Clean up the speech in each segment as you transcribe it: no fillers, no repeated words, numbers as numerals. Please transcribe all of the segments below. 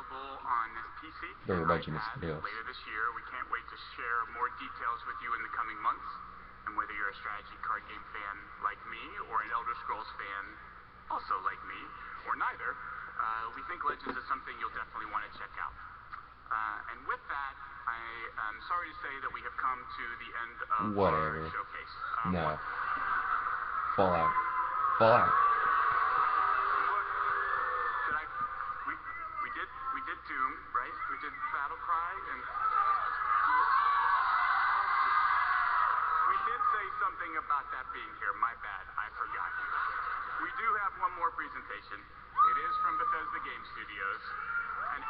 available on PC Very and original iPad studios. later this year. We can't wait to share more details with you in the coming months. And whether you're a strategy card game fan like me, or an Elder Scrolls fan also like me, or neither, we think Legends is something you'll definitely want to check out. And with that, I am sorry to say that we have come to the end of our showcase. No. Fallout. Fallout. We did Doom, right? We did Battlecry, and we did say something about that being here. My bad, I forgot. We do have one more presentation. It is from Bethesda Game Studios, and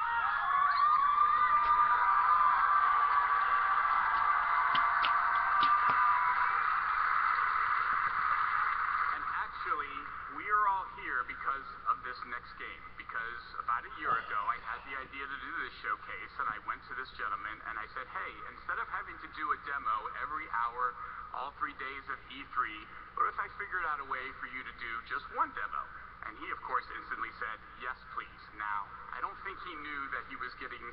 actually, we are all here because of this next game. Because about a year ago, I had the idea to do this showcase, and I went to this gentleman and I said, hey, instead of having to do a demo every hour, all 3 days of E3, what if I figured out a way for you to do just one demo? And he, of course, instantly said, yes, please. Now, I don't think he knew that he was getting,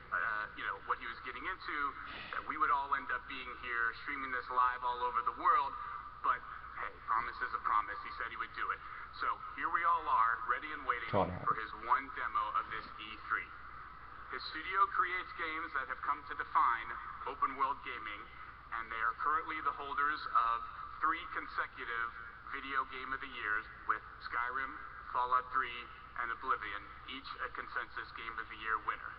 what he was getting into, that we would all end up being here, streaming this live all over the world, but hey, promise is a promise. He said he would do it. So here we all are, ready and waiting for his one demo of this E3. His studio creates games that have come to define open world gaming, and they are currently the holders of 3 consecutive Video Game of the Years, with Skyrim, Fallout 3, and Oblivion, each a consensus Game of the Year winner.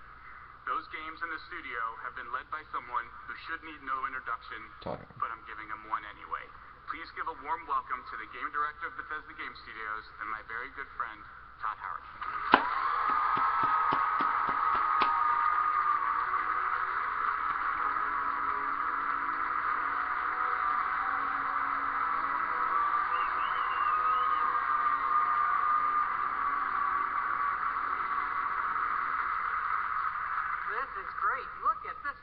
Those games in the studio have been led by someone who should need no introduction, but I'm giving him one anyway. Please give a warm welcome to the game director of Bethesda Game Studios and my very good friend, Todd Howard. This is great. Look at this.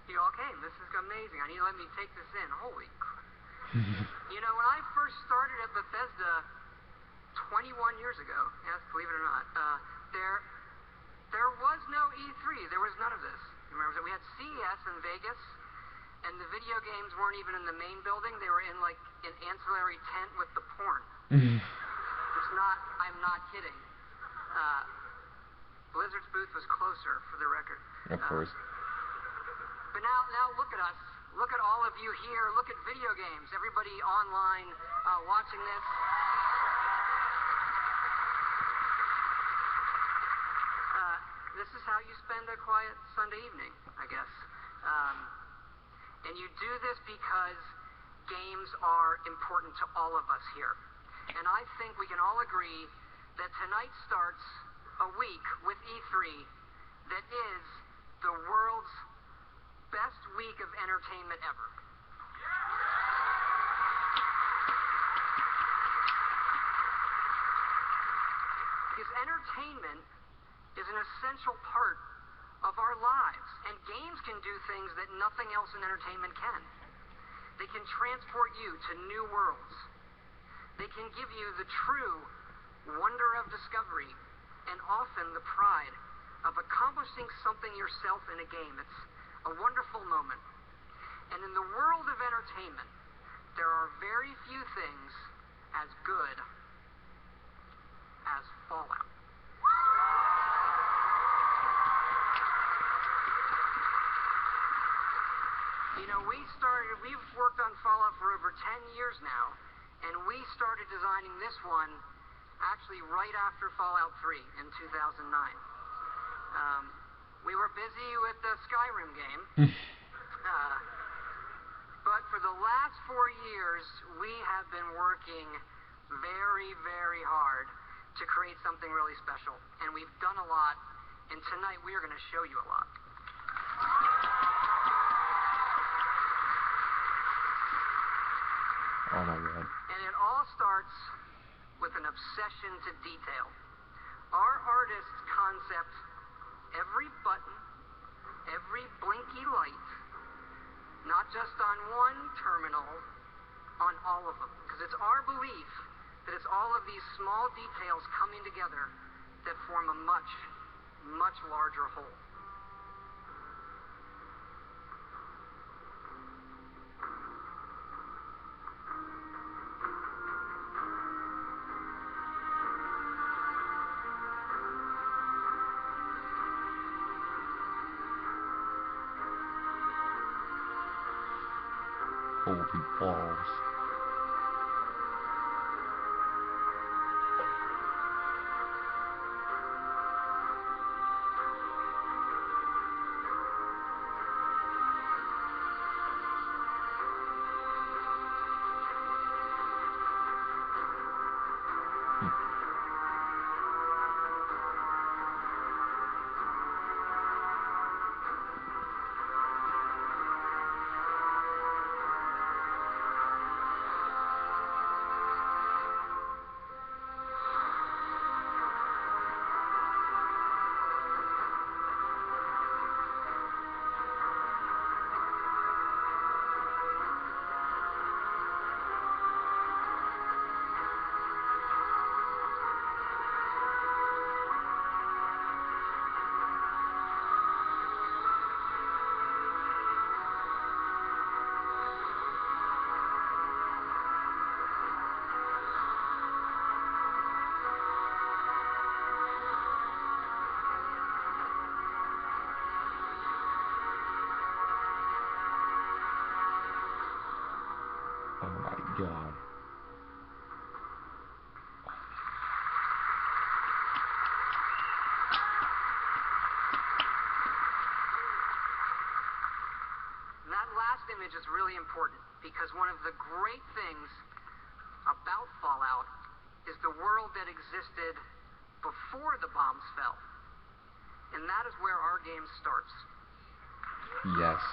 You all came. This is amazing. I need to let me take this in. Holy crap. You know, when I first started at Bethesda 21 years ago, yes, believe it or not, there was no E3. There was none of this. Remember that we had CES in Vegas, and the video games weren't even in the main building. They were in like an ancillary tent with the porn. It's not. I'm not kidding. Blizzard's booth was closer, for the record. Of course. But now look at us. Look at all of you here. Look at video games. Everybody online watching this. This is how you spend a quiet Sunday evening, I guess. And you do this because games are important to all of us here. And I think we can all agree that tonight starts a week with E3 that is the world's best week of entertainment ever. Because entertainment is an essential part of our lives, and games can do things that nothing else in entertainment can. They can transport you to new worlds. They can give you the true wonder of discovery, and often the pride of accomplishing something yourself in a game. It's a wonderful moment. And in the world of entertainment, there are very few things as good as Fallout. You know, we've worked on Fallout for over 10 years now, and we started designing this one actually right after Fallout 3 in 2009. We were busy with the Skyrim game, but for the last 4 years, we have been working very, very hard to create something really special, and we've done a lot, and tonight we are going to show you a lot. Oh my God. And it all starts with an obsession to detail. Our artist's concept, every button, every blinky light, not just on one terminal, on all of them. Because it's our belief that it's all of these small details coming together that form a much, much much larger whole. Holy balls. Oh my god. That last image is really important because one of the great things about Fallout is the world that existed before the bombs fell. And that is where our game starts. Yes.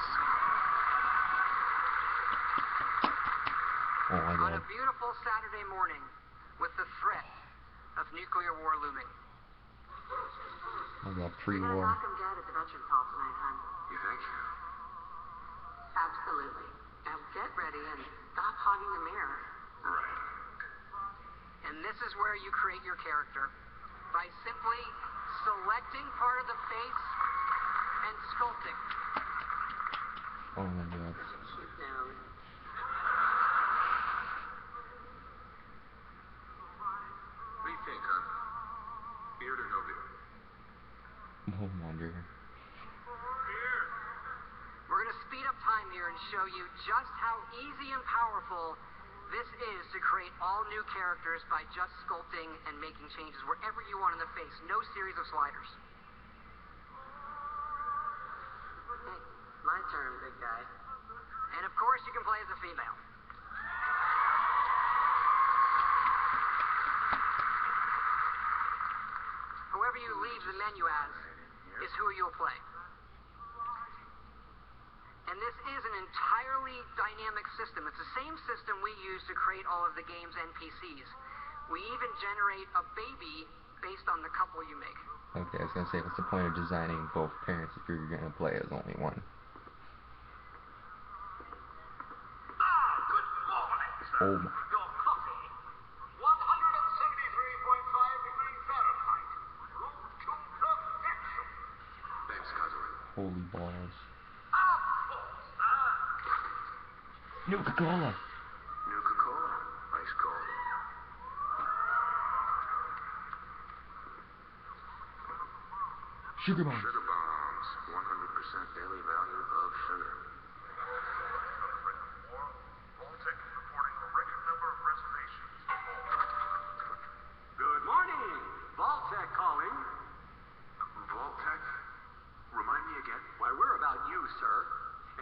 Oh my On god. a beautiful Saturday morning with the threat of nuclear war looming. I got You're gonna pre-war. knock him dead at the Veterans Hall tonight, hon. You think? Absolutely. Now get ready and stop hogging the mirror. Right. And this is where you create your character by simply selecting part of the face and sculpting. Oh my god. Sit down. What do you think, huh? Beard or no beard? Homelander. We're going to speed up time here and show you just how easy and powerful this is to create all new characters by just sculpting and making changes wherever you want in the face. No series of sliders. Hey, my turn, big guy. And of course, you can play as a female. Whoever you leave the menu as is who you'll play. And this is an entirely dynamic system. It's the same system we use to create all of the game's NPCs. We even generate a baby based on the couple you make. Okay, I was gonna say, what's the point of designing both parents if you're gonna play as only one? Good morning, sir. Oh my. Your coffee, 173.5 degrees Fahrenheit. Room to perfection. Thanks, Cosway. Holy balls. Of course, sir. Nuka-Cola! Nuka-Cola. Ice cold. Sugar bombs! Sugar bombs. 100% daily value of sugar. Good morning. Vault-Tec calling. Vault-Tec? Remind me again? Why, we're about you, sir,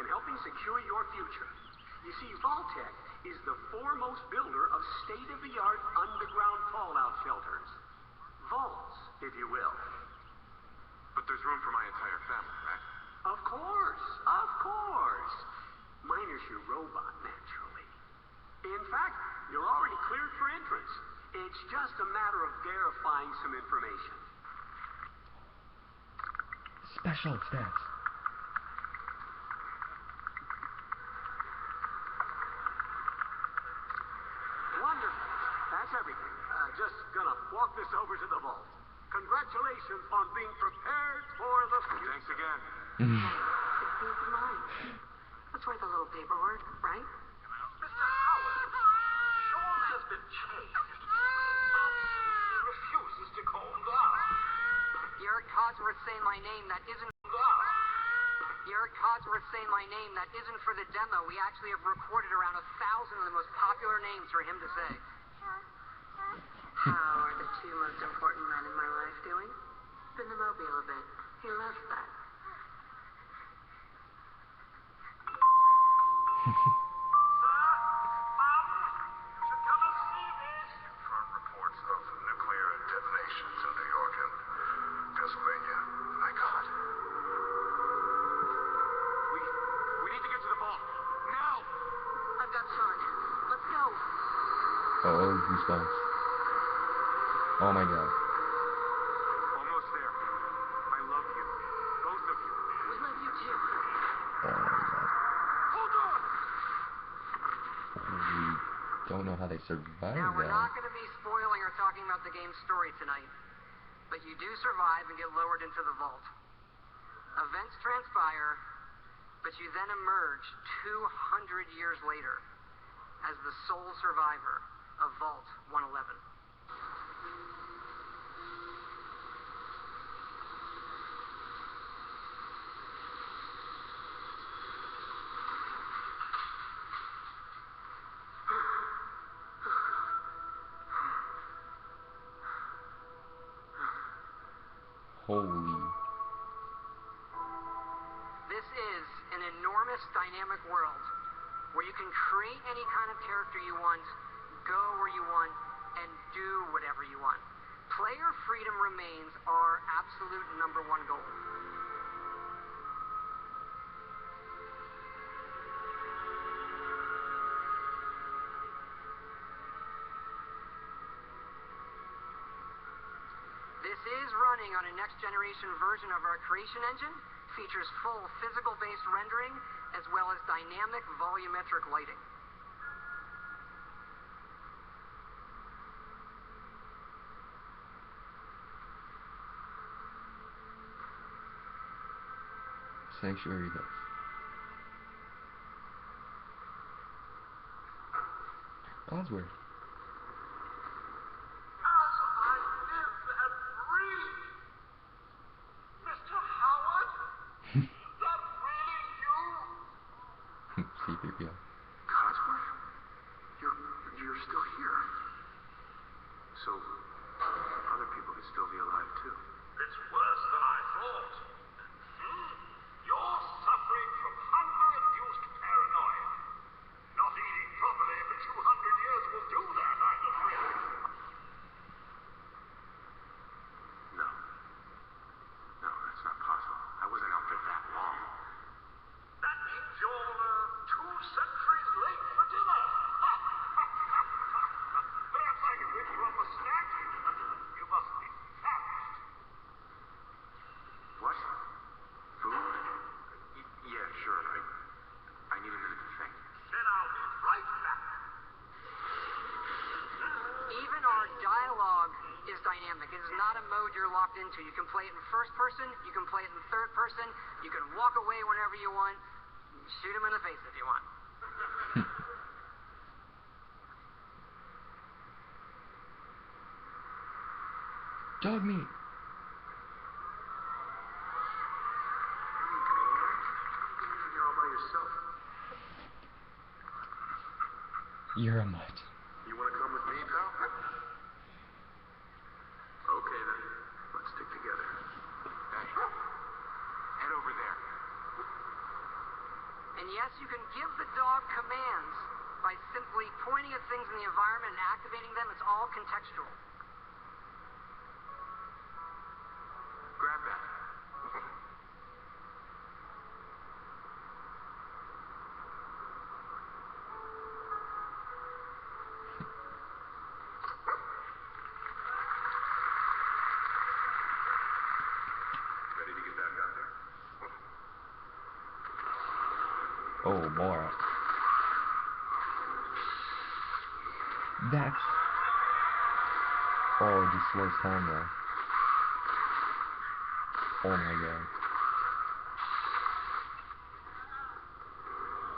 and helping secure your future. You see, Vault-Tec is the foremost builder of state-of-the-art underground fallout shelters. Vaults, if you will. But there's room for my entire family, right? Of course, of course. Minus your robot, naturally. In fact, you're already cleared for entrance. It's just a matter of verifying some information. Special stats. Wonderful. That's everything. Just gonna walk this over to the vault. Congratulations on being prepared It's peace of mind. Let's write the little paperwork, right? Mr. Howard, Sean has been changed. He refuses to calm down. Garrett Codsworth saying my name that isn't Garrett Codsworth saying my name that isn't for the demo. We actually have recorded around 1,000 of the most popular names for him to say. How are the two most important men in my life doing? Been the mobile a bit. He loves that. Front reports of nuclear detonations in New York and Pennsylvania. My God. We need to get to the vault. Now! I've got Sean. Let's go. Oh, goosebumps. Oh my god. Almost there. I love you. Both of you. We love you too. Oh my god. Hold on! We don't know how they survived Now, we're that. not going to be spoiling or talking about the game's story tonight, but you do survive and get lowered into the vault. Events transpire, but you then emerge 200 years later as the sole survivor of Vault 111. Holy. This is an enormous dynamic world where you can create any kind of character you want, go where you want, and do whatever you want. Player freedom remains our absolute #1 goal. This is running on a next-generation version of our creation engine, features full physical-based rendering, as well as dynamic volumetric lighting. Sanctuary Hills. Codsworth. As I live and breathe. Mr. Howard? Is that really you? C-3PO. Codsworth? You're still here. So, other people could still be alive too. It's worse than I thought. You're suffering from hunger-induced paranoia. Not eating properly for 200 years will do that, I'm afraid. No. No, that's not possible. I wasn't out there that long. That means you're 2 centuries late for dinner. Perhaps I can whip you up a snack. You must be famished. What? Food? Yeah, sure. I need a minute to think. Then I'll be right back. Even our dialogue is dynamic. It is not a mode you're locked into. You can play it in first person, you can play it in third person, you can walk away whenever you want, shoot him in the face if you want. Dog meat. You're here all by yourself. You're a mutt. You want to come with me, pal? Okay then. Let's stick together. Hey, head over there. And yes, you can give the dog commands by simply pointing at things in the environment and activating them. It's all contextual. Grab that. Ready to get back out there? Oh, more. That's... Oh, it just slows time though. Oh my god.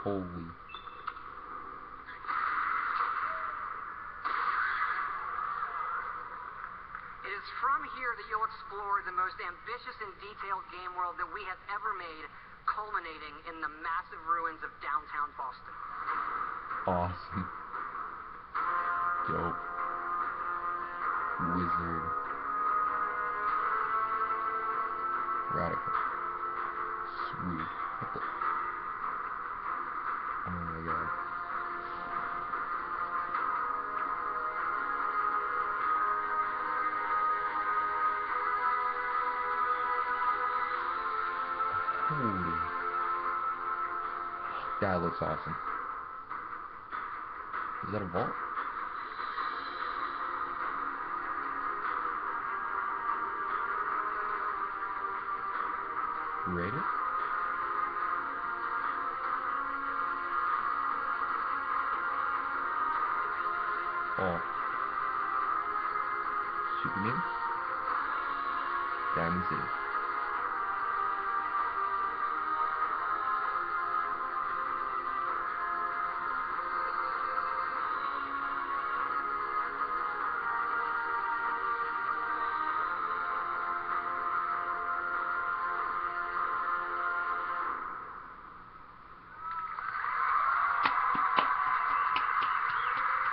Holy. It is from here that you'll explore the most ambitious and detailed game world that we have ever made, culminating in the massive ruins of downtown Boston. Awesome. Dope. Wizard. Radical. Sweet. What the? Oh my god. Holy. That looks awesome. Is that a vault? Rated? Oh. Super Games? Diamond City.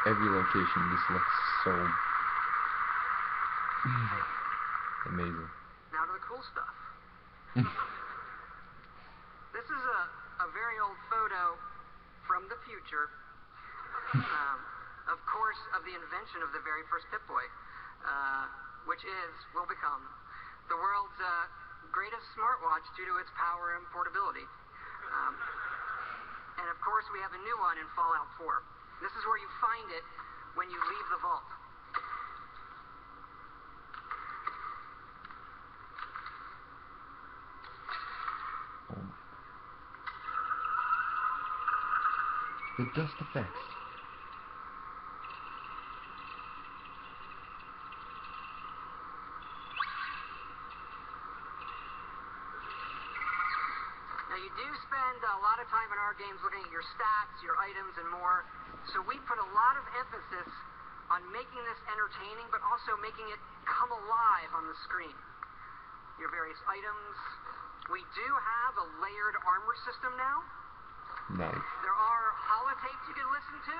Every location just looks so amazing. Now to the cool stuff. This is a very old photo from the future, of course, of the invention of the very first Pip-Boy, which will become the world's greatest smartwatch due to its power and portability. And of course, we have a new one in Fallout 4. This is where you find it when you leave the vault. The dust effects. Now you do spend a lot of time in our games looking at your stats, your items, and more. So we put a lot of emphasis on making this entertaining, but also making it come alive on the screen. Your various items. We do have a layered armor system now. Nice. There are holotapes you can listen to,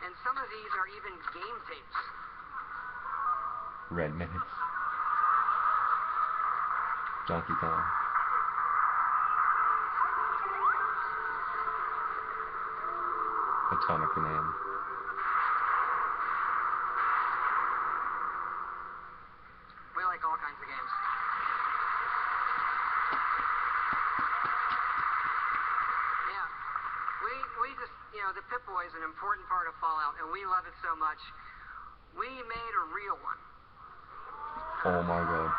and some of these are even game tapes. Red Minutes. Donkey Kong. Atomic Command. We like all kinds of games. Yeah. We just, the Pip-Boy is an important part of Fallout, and we love it so much. We made a real one. Oh my god.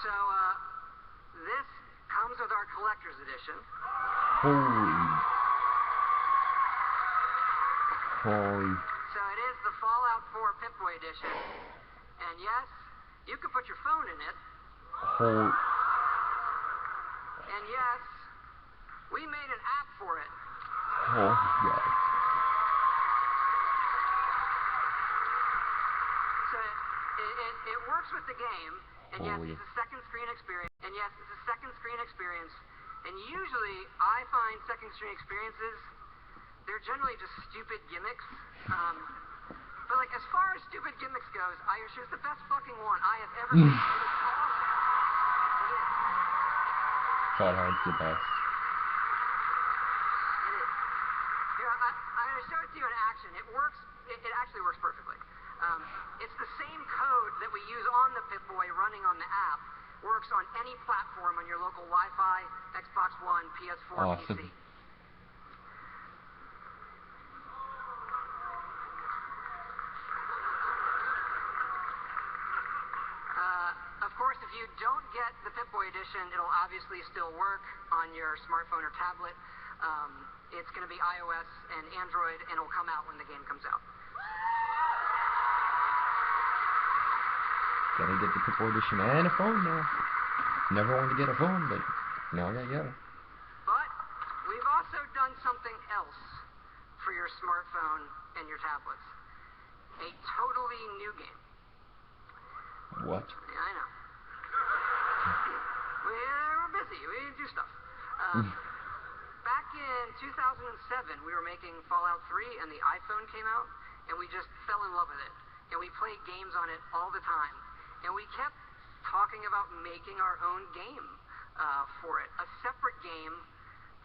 So, this comes with our collector's edition. Holy. So it is the Fallout 4 Pip-Boy edition. And yes, you can put your phone in it. Holy. And yes, we made an app for it. Oh god. So it works with the game. And yes, Holy. it's a second screen experience. And usually, I find second screen experiences, they're generally just stupid gimmicks. But like, as far as stupid gimmicks goes, I assure it's the best fucking one I have ever seen. It is awesome. It is. Todd Hard's the best. It is. Here, I'm gonna show it to you in action. It works. It actually works perfectly. It's the same code that we use on the Pip-Boy running on the app. Works on any platform on your local Wi-Fi, Xbox One, PS4, Awesome. PC. Of course, if you don't get the Pip-Boy edition, it'll obviously still work on your smartphone or tablet. It's going to be iOS and Android, and it'll come out when the game comes out. Gotta get the Pip-Boy edition and a phone now. Never wanted to get a phone, but now I gotta get one. But we've also your smartphone and your tablets. A totally new game. What? Yeah, I know. We're busy. We do stuff. Back in 2007, we were making Fallout 3, and the iPhone came out, and we just fell in love with it. And we played games on it all the time. And we kept talking about making our own game for it, a separate game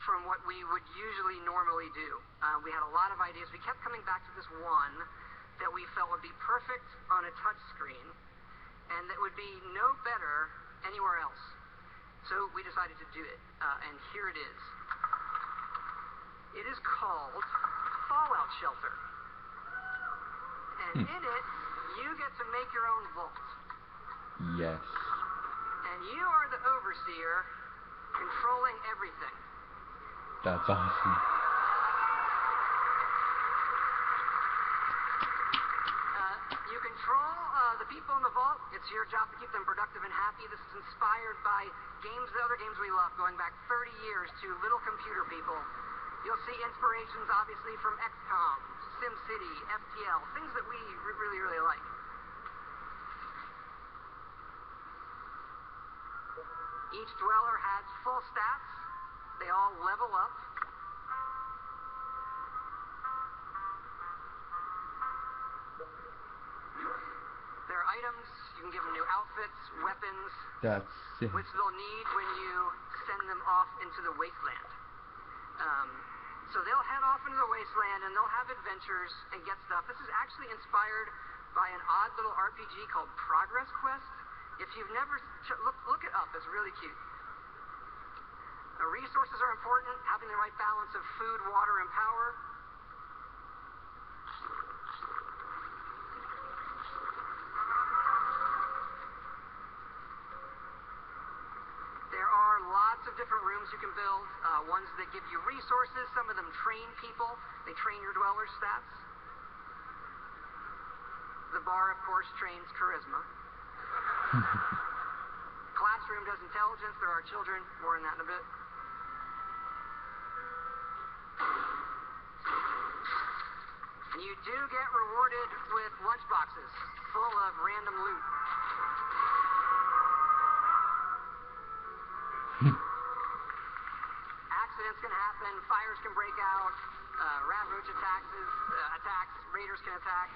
from what we would usually normally do. We had a lot of ideas. We kept coming back to this one that we felt would be perfect on a touch screen and that would be no better anywhere else. So we decided to do it, and here it is. It is called Fallout Shelter. And in it, you get to make your own vault. Yes. And you are the overseer, controlling everything. That's awesome. You control the people in the vault. It's your job to keep them productive and happy. This is inspired by the other games we love, going back 30 years to Little Computer People. You'll see inspirations, obviously, from XCOM, SimCity, FTL, things that we really, really like. Each dweller has full stats. They all level up. Their items, you can give them new outfits, weapons, That's sick. which they'll need when you send them off into the wasteland. So they'll head off into the wasteland and they'll have adventures and get stuff. This is actually inspired by an odd little RPG called Progress Quest. If you've never look it up, it's really cute. Resources are important, having the right balance of food, water, and power. There are lots of different rooms you can build, ones that give you resources, some of them train people, they train your dwellers' stats. The bar, of course, trains charisma. Classroom does intelligence, there are children, more on that in a bit. And you do get rewarded with lunchboxes full of random loot. Accidents can happen, fires can break out, rat roach attacks, raiders can attack.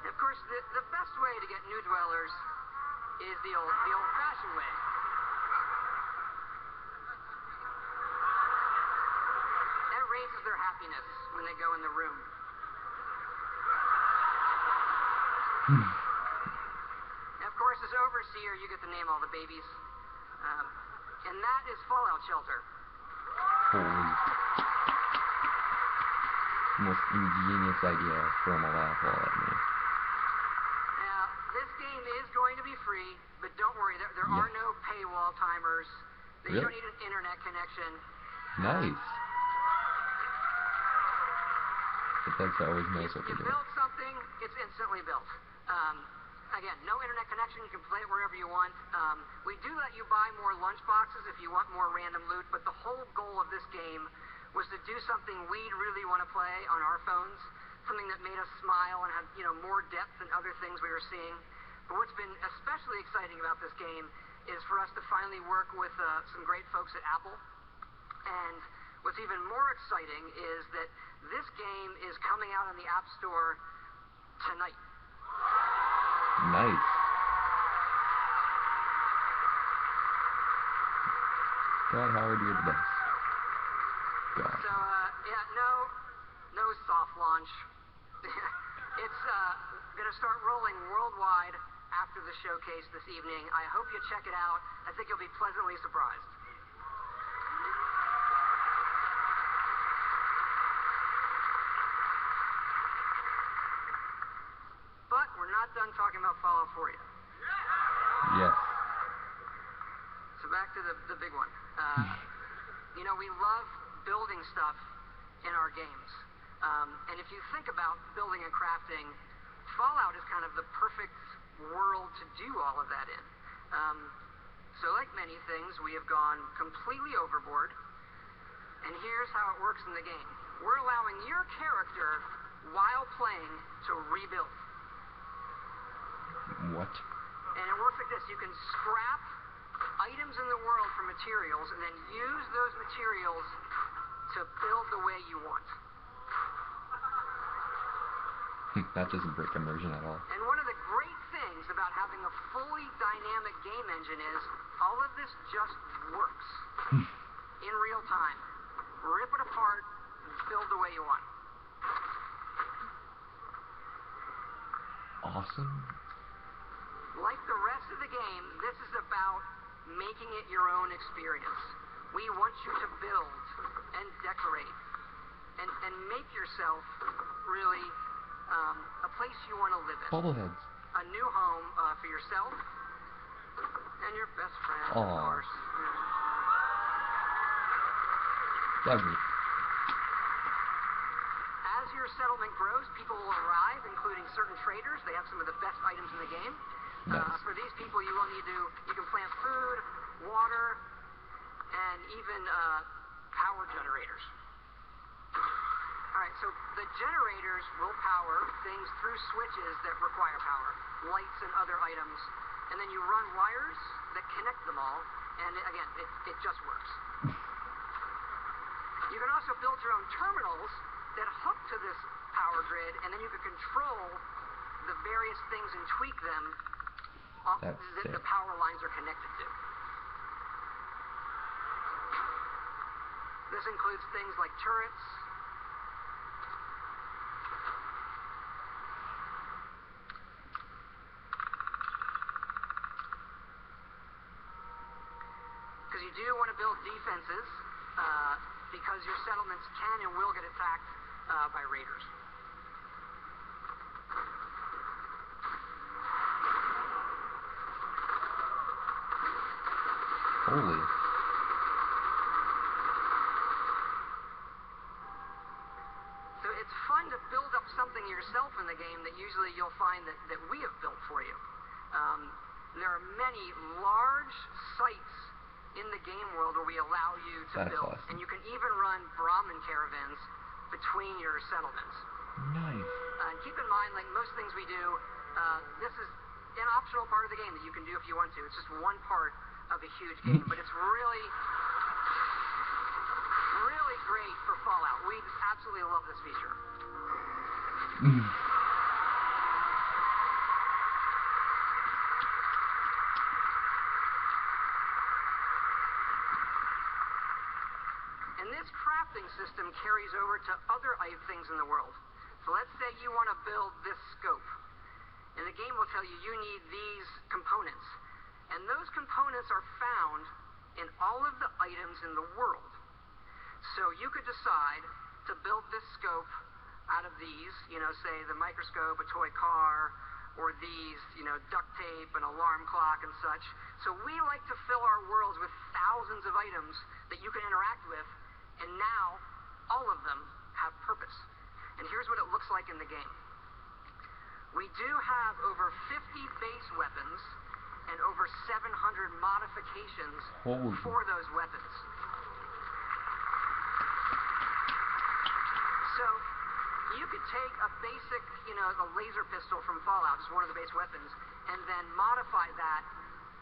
And of course, the best way to get new dwellers is the old-fashioned way. That raises their happiness when they go in the room. And of course, as overseer, you get to name all the babies. And that is Fallout Shelter. Holy. Most ingenious idea from a laugh all at me. Now, this game is going to be free, but don't worry, there are no paywall timers. You don't need an internet connection. Nice. Bethesda always knows what to You do. build something, it's instantly built. Again, no internet connection, you can play it wherever you want. We do let you buy more lunchboxes if you want more random loot, but the whole goal of this game was to do something we'd really want to play on our phones, something that made us smile and had, more depth than other things we were seeing. But what's been especially exciting about this game is for us to finally work with some great folks at Apple. And what's even more exciting is that this game is coming out on the App Store tonight. Nice. God, Howard, you're the best. God. So, no soft launch. It's going to start rolling worldwide after the showcase this evening. I hope you check it out. I think you'll be pleasantly surprised. But we're not done talking about Fallout 4 yet. Yes. So back to the big one. We love building stuff in our games. And if you think about building and crafting, Fallout is kind of the perfect world to do all of that in. So like many things, we have gone completely overboard And here's how it works in the game. We're allowing your character, while playing, to rebuild. What? And it works like this. You can scrap items in the world for materials and then use those materials to build the way you want. That doesn't break immersion at all. And one of the great things about having a fully dynamic game engine is all of this just works in real time. Rip it apart and build the way you want. Awesome. Like the rest of the game, this is about making it your own experience. We want you to build and decorate and make yourself really a place you want to live in. Bubbleheads. A new home for yourself and your best friend, of Aw. course. Duggy. As your settlement grows, people will arrive, including certain traders. They have some of the best items in the game. Nice. For these people, you can plant food, water, and even power generators. Alright, so the generators will power things through switches that require power, lights and other items, and then you run wires that connect them all, and again, it just works. You can also build your own terminals that hook to this power grid, and then you can control the various things and tweak them That's that sick. the power lines are connected to. This includes things like turrets, because you do want to build defenses, because your settlements can and will get attacked by raiders. Holy. So it's fun to build up something yourself in the game that usually you'll find that we have built for you. There are many large sites in the game world where we allow you to That's build. awesome. And you can even run Brahmin caravans between your settlements. Nice. And keep in mind, like most things we do, this is an optional part of the game that you can do if you want to. It's just one part of a huge game, but it's really, really great for Fallout. We just absolutely love this feature. And this crafting system carries over to other things in the world. So let's say you want to build this scope. And the game will tell you you need these components. And those components are found in all of the items in the world. So you could decide to build this scope out of these, say the microscope, a toy car, or these, duct tape, an alarm clock and such. So we like to fill our worlds with thousands of items that you can interact with, and now all of them have purpose. And here's what it looks like in the game. We do have over 50 base weapons and over 700 modifications Holy. for those weapons. So you could take a basic, a laser pistol from Fallout, just one of the base weapons, and then modify that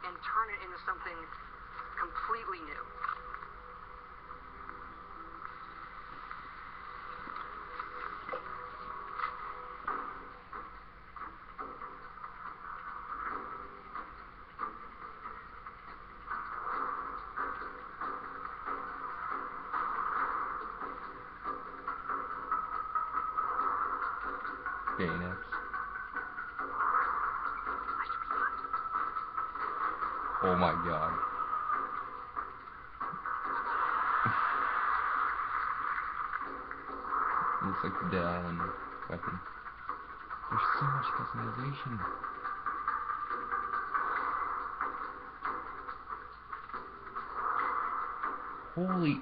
and turn it into something completely new. Bayonets. Oh my god. Looks like the Dead Island weapon. There's so much customization. Holy.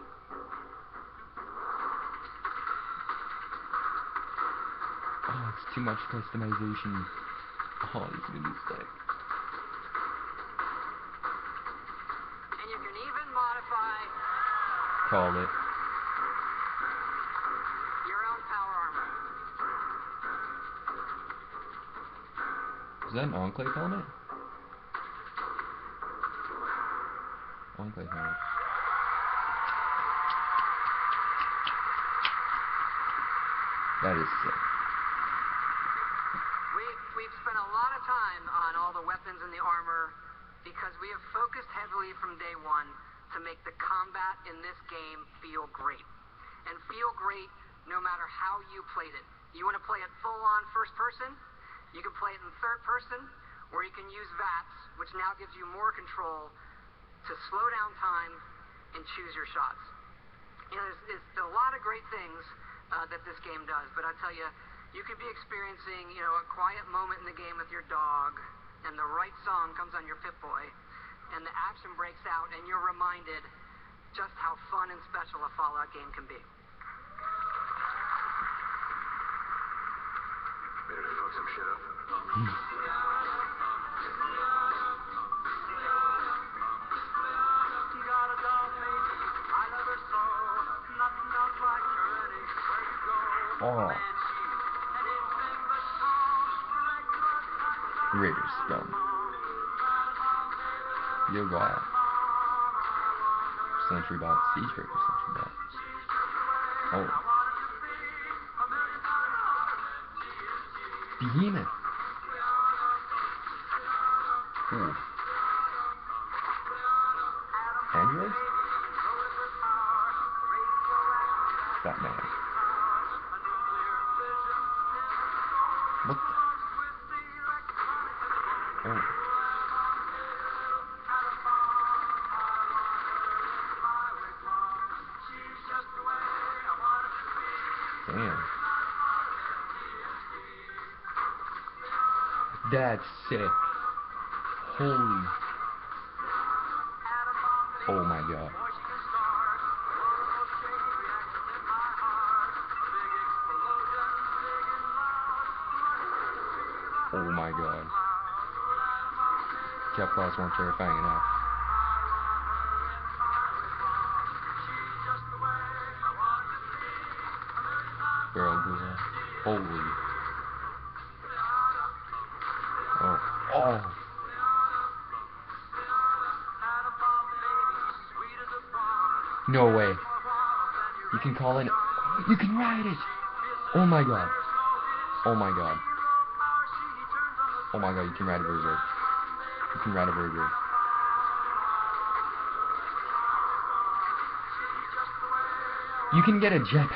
Oh, it's too much customization. Oh, this is gonna be sick. And you can even modify Called it. Is that an Enclave helmet? Enclave helmet. That is sick. We've spent a lot of time on all the weapons and the armor because we have focused heavily from day one to make the combat in this game feel great. And feel great no matter how you played it. You want to play it full on first person? You can play it in third person, or you can use VATS, which now gives you more control to slow down time and choose your shots. You know, there's a lot of great things that this game does, but I tell you, you could be experiencing, you know, a quiet moment in the game with your dog, and the right song comes on your Pip-Boy, and the action breaks out, and you're reminded just how fun and special a Fallout game can be. Ready to fuck some shit up? Oh. Raiders Stone. You're wild. Sentry bot, Siege Raider Sentry bot. Oh. Behemoth. Ooh. Android? Batman. What? Oh. Damn. That's sick. Holy. Oh my god. Oh my god. Cap class weren't terrifying enough. Barrel Gula. Holy. Oh. Oh. No way. You can call in. You can ride it. Oh my god. Oh my god. Oh my god, you can ride a Berserk. You can ride a Berserk. You can get a jet.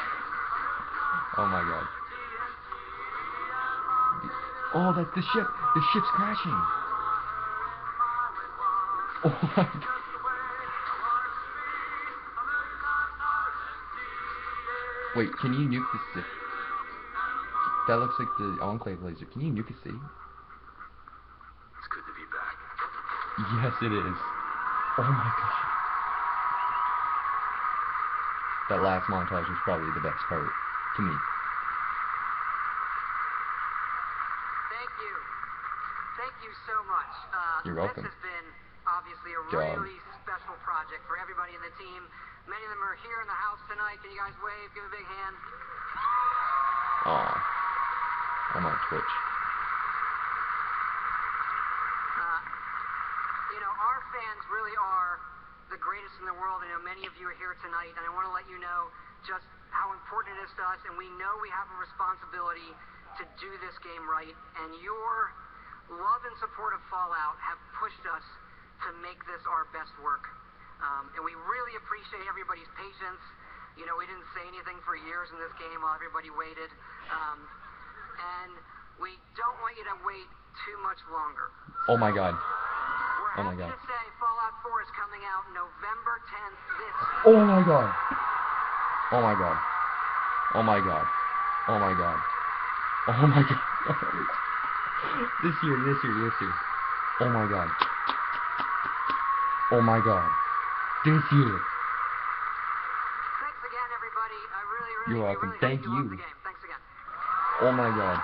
Oh my god. Oh, that's the ship. The ship's crashing. Oh my god. Wait, can you nuke the city? That looks like the Enclave laser. Can you nuke a city? It's good to be back. Yes, it is. Oh my god. That last montage was probably the best part to me. Thank you. Thank you so much. You're welcome. This has been obviously a Job. really special project for everybody in the team. Many of them are here in the house tonight. Can you guys wave? Give a big hand. Aw. I'm on Twitch. You know, our fans really are the greatest in the world. I know many of you are here tonight, and I want to let you know just how important it is to us, and we know we have a responsibility to do this game right, and your love and support of Fallout have pushed us to make this our best work. And we really appreciate everybody's patience. You know, we didn't say anything for years in this game while everybody waited. And we don't want you to wait too much longer. Oh my god. We're Oh my happy god. to say Fallout 4 is coming out November 10th this year. Oh my god. Oh my god. Oh my god. Oh my god. Oh my god. This year. Oh my god. Oh my god. This year. Thanks again, everybody. I really You're welcome. really Thank hope you love you. the game. Thanks again. Oh my god.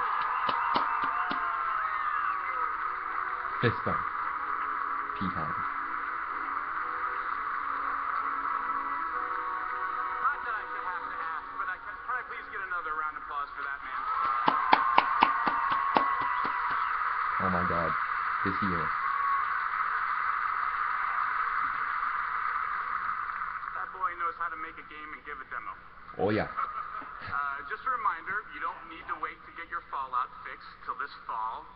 Fist bump. Pea time. Not that I should have to ask, but can I please get another round of applause for that man? Oh my god. This year. That boy knows how to make a game and give a demo. Oh yeah. Just a reminder, you don't need to wait to get your Fallout fix till this fall.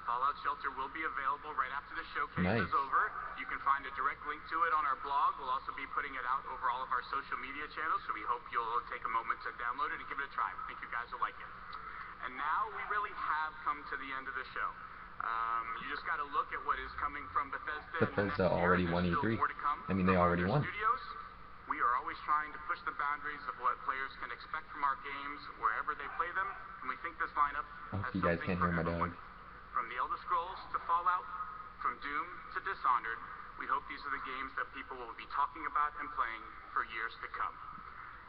Fallout Shelter will be available right after the showcase is over. You can find a direct link to it on our blog. We'll also be putting it out over all of our social media channels, so we hope you'll take a moment to download it and give it a try. We think you guys will like it. And now we really have come to the end of the show. You just got to look at what is coming from Bethesda. Bethesda already won E3. I mean, they already won. Studios. We are always trying to push the boundaries of what players can expect from our games wherever they play them, and we think this lineup I hope has you guys something can't for hear my everyone. dog. From the Elder Scrolls to Fallout, from Doom to Dishonored, we hope these are the games that people will be talking about and playing for years to come.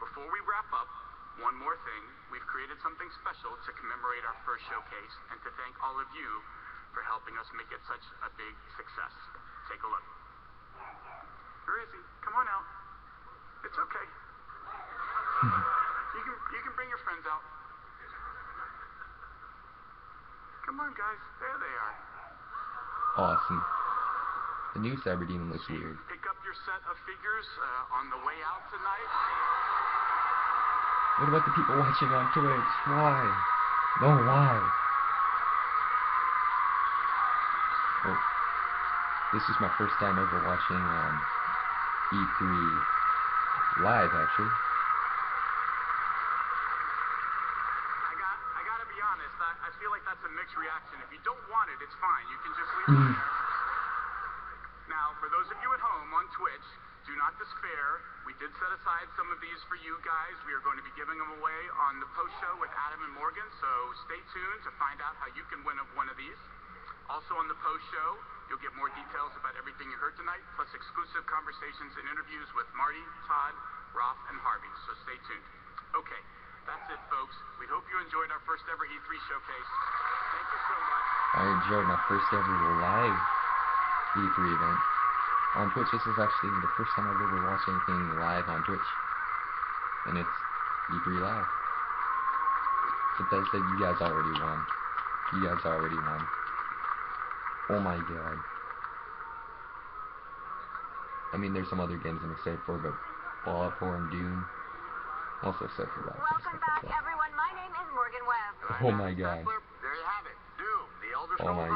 Before we wrap up, one more thing. We've created something special to commemorate our first showcase and to thank all of you for helping us make it such a big success. Take a look. Where is he? Come on out. It's okay. You can bring your friends out. Come on, guys. There they are. Awesome. The new Cyber Demon looks weird. Pick up your set of figures on the way out tonight. What about the people watching on Twitch? Why? No, why? Oh. This is my first time ever watching E3 live, actually. I gotta be honest, I feel like that's a mixed reaction. If you don't want it, it's fine. You can just leave it there. Now, for those of you at home on Twitch, do not despair. We did set aside some of these for you guys. We are going to be giving them away on the post show with Adam and Morgan, so stay tuned to find out how you can win one of these. Also on the post show, you'll get more details about everything you heard tonight, plus exclusive conversations and interviews with Marty, Todd, Roth, and Harvey, so stay tuned. Okay, that's it, folks. We hope you enjoyed our first ever E3 showcase. Thank you so much. I enjoyed my first ever live E3 event. On Twitch, this is actually the first time I've ever watched anything live on Twitch. And it's E3 Live. Bethesda, you guys already won. You guys already won. Oh my god. I mean, there's some other games I'm excited for, but Fallout 4 and Doom. Also excited for that. Welcome back, everyone. My name is Morgan Webb. Oh my god. There you have it. Doom, the Elder Oh my Scrolls